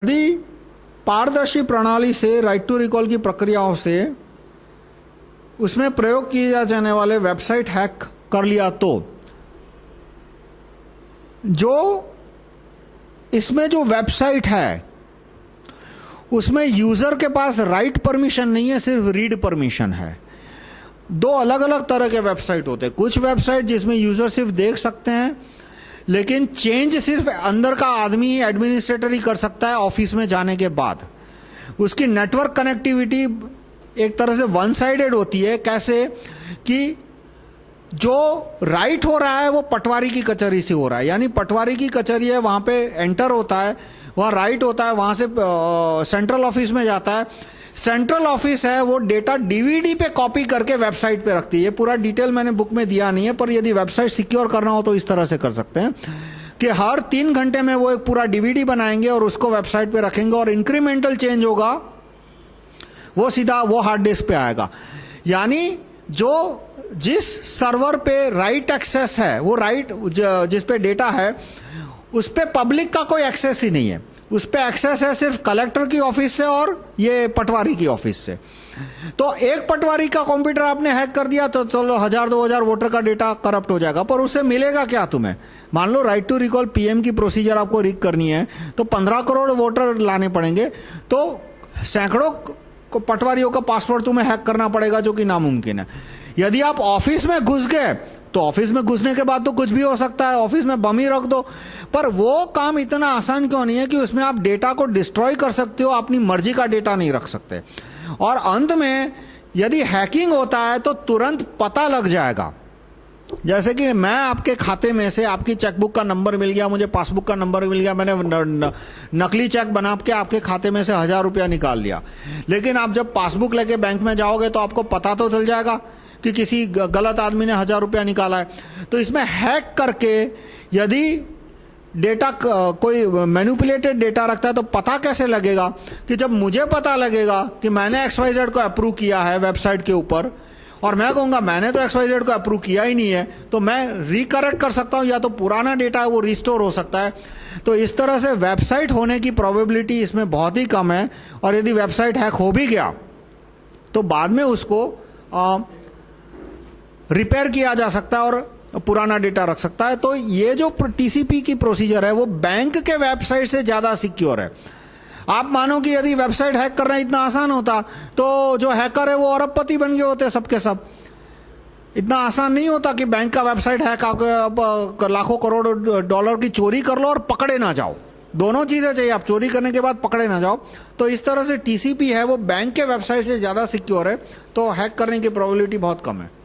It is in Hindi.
यदि पारदर्शी प्रणाली से राइट टू रिकॉल की प्रक्रियाओं से उसमें प्रयोग किए जाने वाले वेबसाइट हैक कर लिया तो जो इसमें जो वेबसाइट है उसमें यूजर के पास राइट परमिशन नहीं है, सिर्फ रीड परमिशन है। दो अलग अलग तरह के वेबसाइट होते हैं। कुछ वेबसाइट जिसमें यूजर सिर्फ देख सकते हैं, लेकिन चेंज सिर्फ अंदर का आदमी एडमिनिस्ट्रेटर ही कर सकता है ऑफिस में जाने के बाद। उसकी नेटवर्क कनेक्टिविटी एक तरह से वन साइडेड होती है। कैसे कि जो राइट हो रहा है वो पटवारी की कचहरी से हो रहा है, यानी पटवारी की कचहरी है, वहां पे एंटर होता है, वहां राइट होता है, वहां से सेंट्रल ऑफिस में जाता है। सेंट्रल ऑफिस है वो डेटा डीवीडी पे कॉपी करके वेबसाइट पे रखती है। ये पूरा डिटेल मैंने बुक में दिया नहीं है, पर यदि वेबसाइट सिक्योर करना हो तो इस तरह से कर सकते हैं कि हर 3 घंटे में वो एक पूरा डीवीडी बनाएंगे और उसको वेबसाइट पे रखेंगे, और इंक्रीमेंटल चेंज होगा वो सीधा वो हार्ड डिस्क पे आएगा। यानी जो जिस सर्वर पे राइट एक्सेस है, वो राइट जिस पे डेटा है उस पे पब्लिक का कोई एक्सेस ही नहीं है। उस पे एक्सेस है सिर्फ कलेक्टर की ऑफिस से और ये पटवारी की ऑफिस से। तो एक पटवारी का कंप्यूटर आपने हैक कर दिया तो चलो 1000-2000 वोटर का डेटा करप्ट हो जाएगा, पर उससे मिलेगा क्या तुम्हें? मान लो राइट टू रिकॉल पीएम की प्रोसीजर आपको रीक करनी है तो 15 करोड़ वोटर लाने पड़ेंगे, तो सैकड़ों पटवारियों का पासवर्ड तुम्हें हैक करना पड़ेगा, जो कि नामुमकिन है। यदि आप ऑफिस में घुस गए तो ऑफिस में घुसने के बाद तो कुछ भी हो सकता है, ऑफिस में बम ही रख दो, पर वो काम इतना आसान क्यों नहीं है कि उसमें आप डेटा को डिस्ट्रॉय कर सकते हो, अपनी मर्जी का डेटा नहीं रख सकते। और अंत में यदि हैकिंग होता है तो तुरंत पता लग जाएगा। जैसे कि मैं आपके खाते में से आपकी चेकबुक का नंबर मिल गया, मुझे पासबुक का नंबर मिल गया, मैंने नकली चेक बना के आपके खाते में से 1000 रुपया निकाल लिया, लेकिन आप जब पासबुक लेके बैंक में जाओगे तो आपको पता तो चल जाएगा कि किसी गलत आदमी ने 1000 रुपया निकाला है। तो इसमें हैक करके यदि डेटा कोई मैनिपुलेटेड डेटा रखता है तो पता कैसे लगेगा? कि जब मुझे पता लगेगा कि मैंने XYZ को अप्रूव किया है वेबसाइट के ऊपर, और मैं कहूंगा मैंने तो XYZ को अप्रूव किया ही नहीं है, तो मैं रिकरेक्ट कर सकता हूं, या तो पुराना डेटा है वो रिस्टोर हो सकता है। तो इस तरह से वेबसाइट होने की प्रोबेबिलिटी इसमें बहुत ही कम है। और यदि वेबसाइट हैक हो भी गया तो बाद में उसको रिपेयर किया जा सकता है और पुराना डेटा रख सकता है। तो ये जो टीसीपी की प्रोसीजर है वो बैंक के वेबसाइट से ज्यादा सिक्योर है। आप मानो कि यदि वेबसाइट हैक करना इतना आसान होता तो जो हैकर है वो अरबपति बन गए होते सबके सब। इतना आसान नहीं होता कि बैंक का वेबसाइट हैक लाखों करोड़ डॉलर की चोरी कर लो और पकड़े ना जाओ। दोनों चीजें चाहिए, आप चोरी करने के बाद पकड़े ना जाओ। तो इस तरह से टीसीपी है वो बैंक के वेबसाइट से ज्यादा सिक्योर है, तो हैक करने की प्रोबेबिलिटी बहुत कम है।